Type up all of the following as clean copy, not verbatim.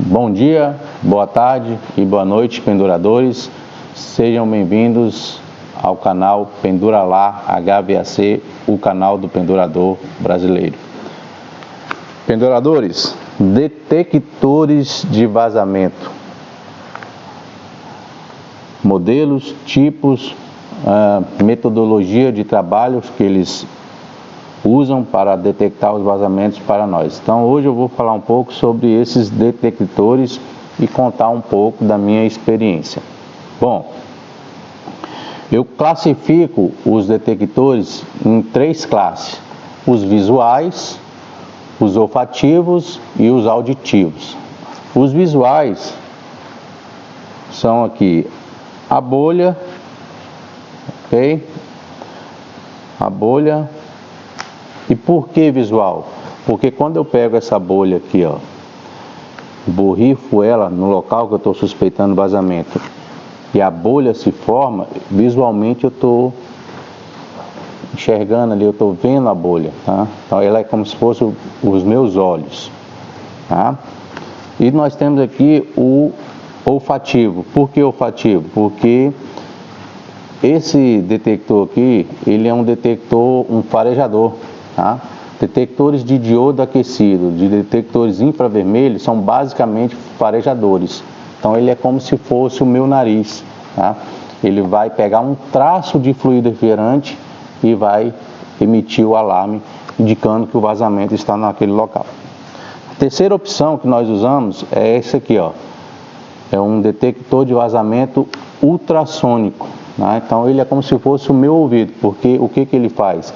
Bom dia, boa tarde e boa noite, penduradores. Sejam bem-vindos ao canal Pendura Lá HVAC, o canal do pendurador brasileiro. Penduradores, detectores de vazamento. Modelos, tipos, metodologia de trabalho que eles usam para detectar os vazamentos para nós. Então hoje eu vou falar um pouco sobre esses detectores e contar um pouco da minha experiência. Bom, eu classifico os detectores em três classes: os visuais, os olfativos e os auditivos. Os visuais são aqui a bolha, ok? A bolha. E por que visual? Porque quando eu pego essa bolha aqui, ó, borrifo ela no local que eu estou suspeitando vazamento e a bolha se forma, visualmente eu estou enxergando ali, eu estou vendo a bolha, tá? Então ela é como se fosse os meus olhos, tá? E nós temos aqui o olfativo. Por que olfativo? Porque esse detector aqui, ele é um detector, um farejador, tá? Detectores de diodo aquecido, de detectores infravermelhos, são basicamente farejadores. Então ele é como se fosse o meu nariz, tá? Ele vai pegar um traço de fluido refrigerante e vai emitir o alarme, indicando que o vazamento está naquele local. A terceira opção que nós usamos é esse aqui, ó. É um detector de vazamento ultrassônico, né? Então ele é como se fosse o meu ouvido, porque o que ele faz?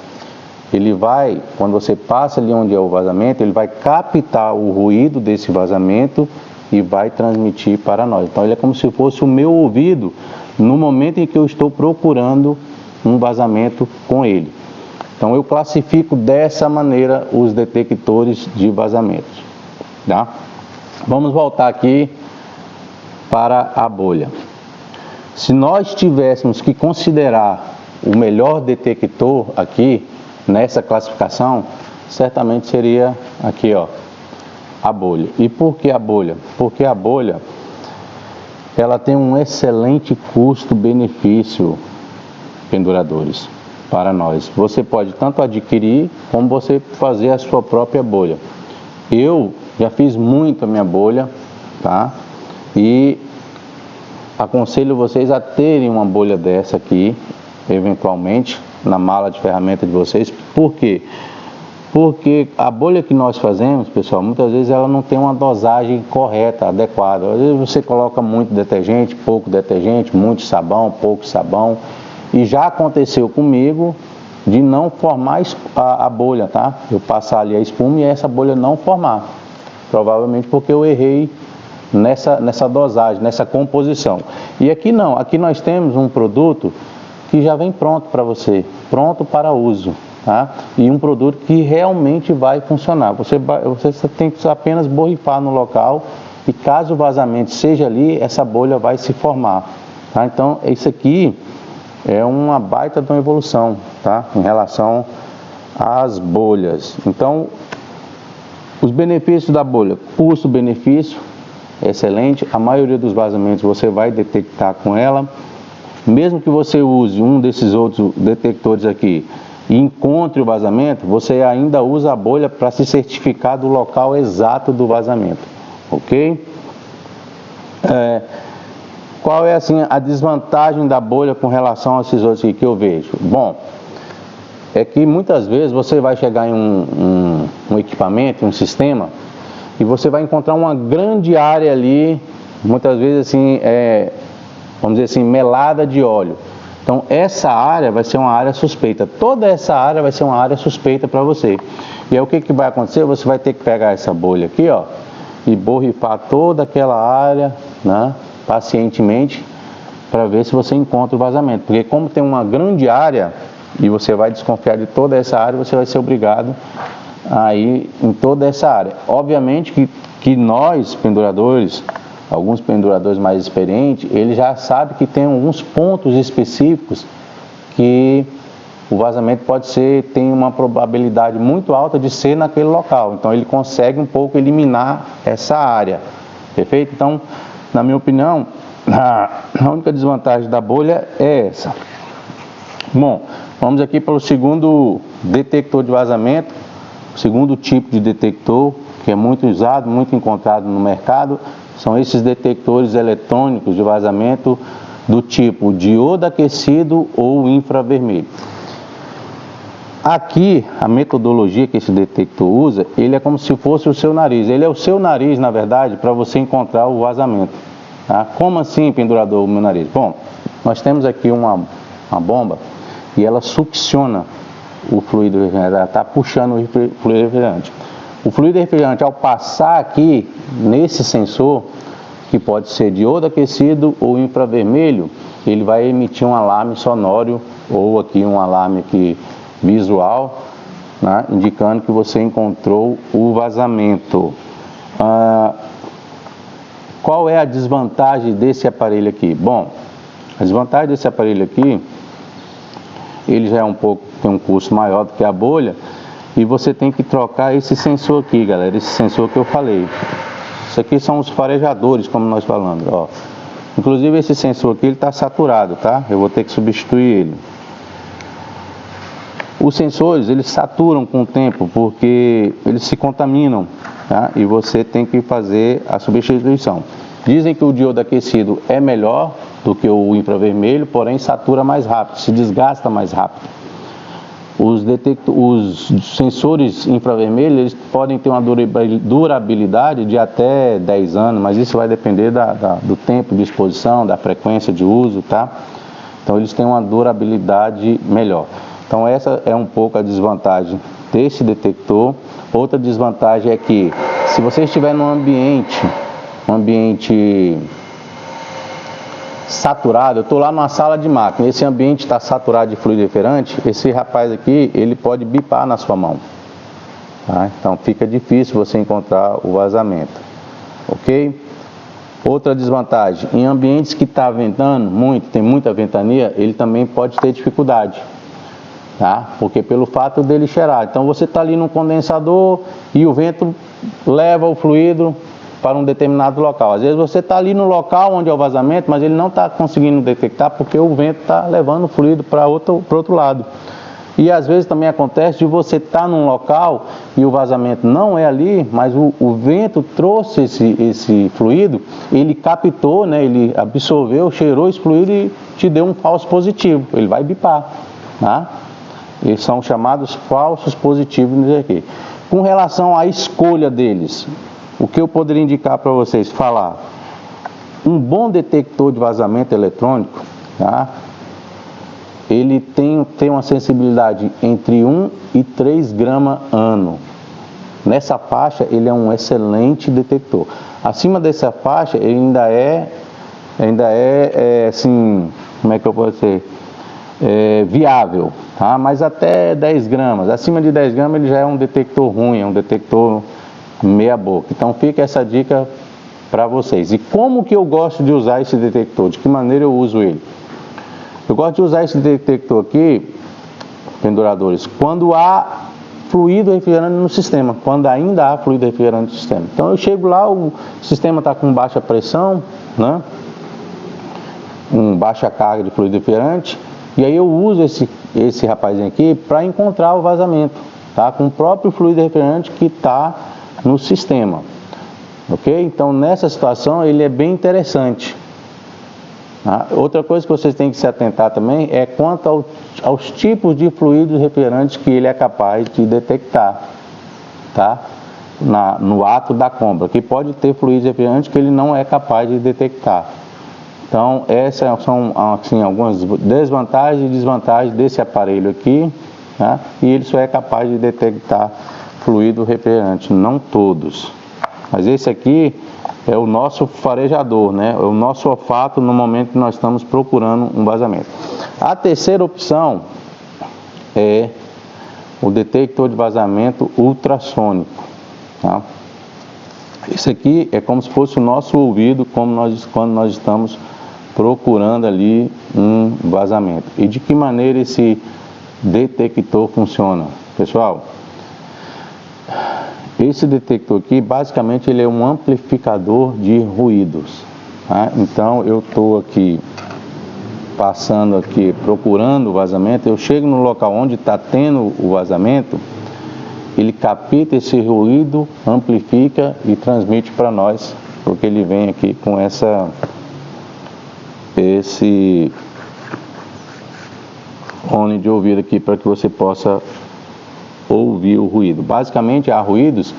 Ele vai, quando você passa ali onde é o vazamento, ele vai captar o ruído desse vazamento e vai transmitir para nós. Então ele é como se fosse o meu ouvido no momento em que eu estou procurando um vazamento com ele. Então eu classifico dessa maneira os detectores de vazamentos, tá? Vamos voltar aqui para a bolha. Se nós tivéssemos que considerar o melhor detector aqui nessa classificação, certamente seria aqui, ó, a bolha. E por que a bolha? Porque a bolha, ela tem um excelente custo-benefício, penduradores, para nós. Você pode tanto adquirir como você fazer a sua própria bolha. Eu já fiz muito a minha bolha, tá? E aconselho vocês a terem uma bolha dessa aqui, eventualmente, na mala de ferramenta de vocês. Por quê? Porque a bolha que nós fazemos, pessoal, muitas vezes ela não tem uma dosagem correta, adequada. Às vezes você coloca muito detergente, muito sabão, pouco sabão. E já aconteceu comigo de não formar a bolha, tá? Eu passar ali a espuma e essa bolha não formar. Provavelmente porque eu errei nessa dosagem, nessa composição. E aqui não, aqui nós temos um produto que já vem pronto para você, pronto para uso, tá? E um produto que realmente vai funcionar. Você tem que apenas borrifar no local e caso o vazamento seja ali, essa bolha vai se formar, tá? Então, isso aqui é uma baita de uma evolução, tá? Em relação às bolhas. Então, os benefícios da bolha: custo-benefício excelente, a maioria dos vazamentos você vai detectar com ela. Mesmo que você use um desses outros detectores aqui e encontre o vazamento, você ainda usa a bolha para se certificar do local exato do vazamento, ok? Qual é assim a desvantagem da bolha com relação a esses outros aqui que eu vejo? Bom, é que muitas vezes você vai chegar em um equipamento, um sistema, e você vai encontrar uma grande área ali, muitas vezes assim, vamos dizer assim, melada de óleo. Então essa área vai ser uma área suspeita, toda essa área vai ser uma área suspeita para você. E aí o que vai acontecer? Você vai ter que pegar essa bolha aqui, ó, e borrifar toda aquela área, né, pacientemente, para ver se você encontra o vazamento. Porque como tem uma grande área e você vai desconfiar de toda essa área, você vai ser obrigado a ir em toda essa área. Obviamente que nós, penduradores, alguns penduradores mais experientes, ele já sabe que tem alguns pontos específicos que o vazamento tem uma probabilidade muito alta de ser naquele local. Então ele consegue um pouco eliminar essa área, Perfeito? Então, na minha opinião, a única desvantagem da bolha é essa. Bom, vamos aqui para o segundo detector de vazamento, o segundo tipo de detector que é muito usado, muito encontrado no mercado, são esses detectores eletrônicos de vazamento do tipo diodo aquecido ou infravermelho. Aqui, a metodologia que esse detector usa, ele é como se fosse o seu nariz. Ele é o seu nariz, na verdade, para você encontrar o vazamento. Tá? Como assim, pendurador, o meu nariz? Bom, nós temos aqui uma bomba e ela succiona o fluido refrigerante, ela está puxando o fluido refrigerante. O fluido refrigerante, ao passar aqui nesse sensor, que pode ser diodo aquecido ou infravermelho, ele vai emitir um alarme sonoro ou aqui um alarme aqui visual, né, indicando que você encontrou o vazamento. Qual é a desvantagem desse aparelho aqui? Bom, a desvantagem desse aparelho aqui, ele já é tem um custo maior do que a bolha, e você tem que trocar esse sensor aqui, galera, esse sensor que eu falei. Isso aqui são os farejadores, como nós falamos, ó. Inclusive esse sensor aqui, ele está saturado, tá? Eu vou ter que substituir ele. Os sensores, eles saturam com o tempo, porque eles se contaminam, tá? E você tem que fazer a substituição. Dizem que o diodo aquecido é melhor do que o infravermelho, porém satura mais rápido, se desgasta mais rápido. Os sensores infravermelhos, eles podem ter uma durabilidade de até 10 anos, mas isso vai depender do tempo de exposição, da frequência de uso, tá? Então eles têm uma durabilidade melhor. Então essa é um pouco a desvantagem desse detector. Outra desvantagem é que se você estiver num ambiente saturado, eu estou lá numa sala de máquina, esse ambiente está saturado de fluido refrigerante, esse rapaz aqui, ele pode bipar na sua mão, tá? Então fica difícil você encontrar o vazamento, ok? Outra desvantagem, em ambientes que está ventando muito, tem muita ventania, ele também pode ter dificuldade, tá? Porque pelo fato dele cheirar, então você está ali no condensador e o vento leva o fluido para um determinado local. Às vezes você está ali no local onde é o vazamento, mas ele não está conseguindo detectar porque o vento está levando o fluido para outro lado. E às vezes também acontece de você estar num local e o vazamento não é ali, mas o vento trouxe esse fluido, ele captou, né, ele absorveu, cheirou esse fluido e te deu um falso positivo. Ele vai bipar, tá? Eles são chamados falsos positivos aqui. Com relação à escolha deles, o que eu poderia indicar para vocês? Falar, um bom detector de vazamento eletrônico, tá? Ele tem uma sensibilidade entre 1 e 3 gramas ano. Nessa faixa, ele é um excelente detector. Acima dessa faixa, ele ainda é assim, como é que eu posso dizer? Viável, tá? Mas até 10 gramas. Acima de 10 gramas, ele já é um detector ruim, é um detector meia boca. Então fica essa dica para vocês. E como que eu gosto de usar esse detector? De que maneira eu uso ele? Eu gosto de usar esse detector aqui, penduradores, quando há fluido refrigerante no sistema, quando ainda há fluido refrigerante no sistema. Então eu chego lá, o sistema está com baixa pressão, né? Baixa carga de fluido refrigerante, e aí eu uso esse rapazinho aqui para encontrar o vazamento, tá? Com o próprio fluido refrigerante que está no sistema, ok? Então nessa situação ele é bem interessante. Tá? Outra coisa que vocês têm que se atentar também é quanto aos tipos de fluidos refrigerantes que ele é capaz de detectar, tá? No ato da compra, que pode ter fluidos refrigerantes que ele não é capaz de detectar. Então essas são assim, algumas desvantagens e desvantagens desse aparelho aqui, tá? E ele só é capaz de detectar fluido refrigerante, não todos. Mas esse aqui é o nosso farejador, né? É o nosso olfato no momento que nós estamos procurando um vazamento. A terceira opção é o detector de vazamento ultrassônico, tá? Esse aqui é como se fosse o nosso ouvido quando nós estamos procurando ali um vazamento. E de que maneira esse detector funciona, pessoal? Esse detector aqui, basicamente, ele é um amplificador de ruídos, tá? Então, eu estou aqui, passando aqui, procurando o vazamento, eu chego no local onde está tendo o vazamento, ele capta esse ruído, amplifica e transmite para nós, porque ele vem aqui com esse fone de ouvido aqui para que você possa ouvir o ruído. Basicamente, há ruídos.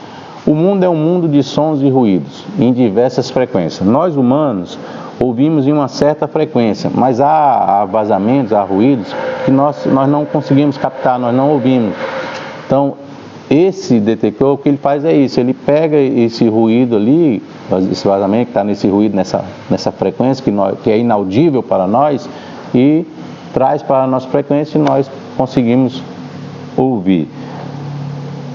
O mundo é um mundo de sons e ruídos em diversas frequências. Nós humanos ouvimos em uma certa frequência, mas há vazamentos, há ruídos que nós não conseguimos captar, nós não ouvimos. Então, esse detector, o que ele faz é isso, ele pega esse ruído ali, esse vazamento que está nesse ruído, nessa frequência que é inaudível para nós, e traz para a nossa frequência e nós conseguimos ouvir.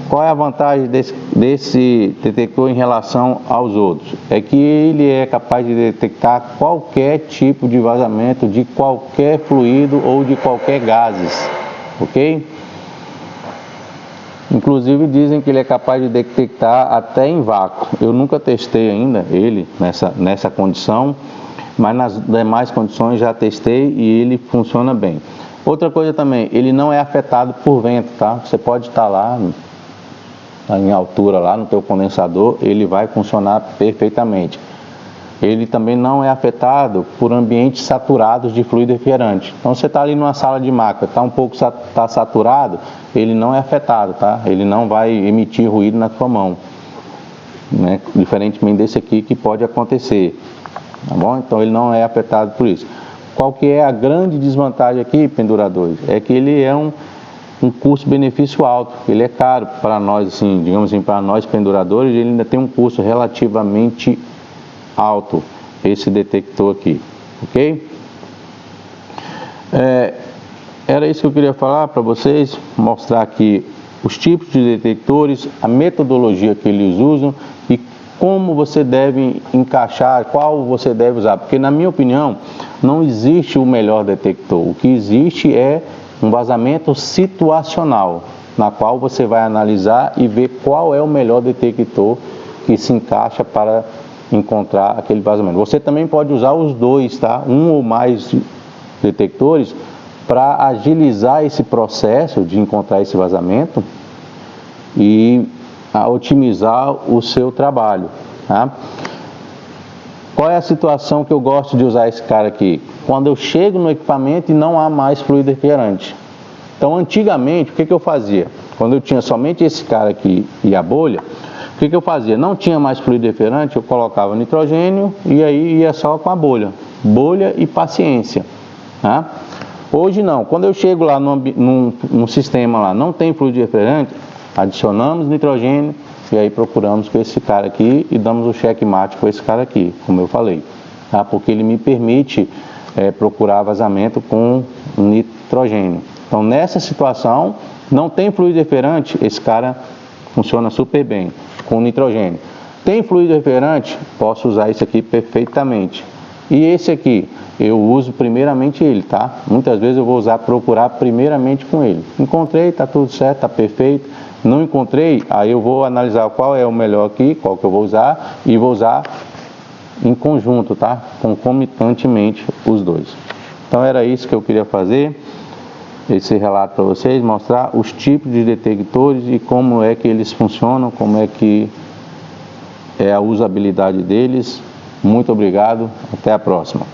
Qual é a vantagem desse detector em relação aos outros? É que ele é capaz de detectar qualquer tipo de vazamento de qualquer fluido ou de qualquer gases, ok? Inclusive dizem que ele é capaz de detectar até em vácuo. Eu nunca testei ainda ele nessa condição, mas nas demais condições já testei e ele funciona bem. Outra coisa também, ele não é afetado por vento, tá? Você pode estar lá em altura lá no teu condensador, ele vai funcionar perfeitamente. Ele também não é afetado por ambientes saturados de fluido refrigerante. Então você está ali numa sala de máquina, está um pouco saturado, ele não é afetado, tá? Ele não vai emitir ruído na tua mão, né? Diferentemente desse aqui que pode acontecer, tá bom? Então ele não é afetado por isso. Qual que é a grande desvantagem aqui, penduradores? É que ele é um custo-benefício alto, ele é caro para nós, assim, digamos assim, para nós penduradores, ele ainda tem um custo relativamente alto, esse detector aqui, ok? Era isso que eu queria falar para vocês, mostrar aqui os tipos de detectores, a metodologia que eles usam e como você deve encaixar, qual você deve usar, porque na minha opinião, não existe o melhor detector, o que existe é um vazamento situacional, na qual você vai analisar e ver qual é o melhor detector que se encaixa para encontrar aquele vazamento. Você também pode usar os dois, tá? Um ou mais detectores para agilizar esse processo de encontrar esse vazamento e otimizar o seu trabalho, tá? Qual é a situação que eu gosto de usar esse cara aqui? Quando eu chego no equipamento e não há mais fluido refrigerante. Então, antigamente, o que eu fazia? Quando eu tinha somente esse cara aqui e a bolha, o que eu fazia? Não tinha mais fluido refrigerante, eu colocava nitrogênio e aí ia só com a bolha. Bolha e paciência, tá? Hoje não. Quando eu chego lá num sistema lá, não tem fluido refrigerante, adicionamos nitrogênio e aí procuramos com esse cara aqui e damos o checkmate com esse cara aqui, como eu falei, tá? Porque ele me permite procurar vazamento com nitrogênio. Então, nessa situação, não tem fluido refrigerante, esse cara funciona super bem com nitrogênio. Tem fluido refrigerante, posso usar esse aqui perfeitamente. E esse aqui, eu uso primeiramente ele, tá? Muitas vezes eu vou procurar primeiramente com ele. Encontrei, tá tudo certo, tá perfeito. Não encontrei, aí eu vou analisar qual é o melhor aqui, qual que eu vou usar, e vou usar em conjunto, tá? Concomitantemente os dois. Então era isso que eu queria fazer, esse relato para vocês, mostrar os tipos de detectores e como é que eles funcionam, como é que é a usabilidade deles. Muito obrigado, até a próxima.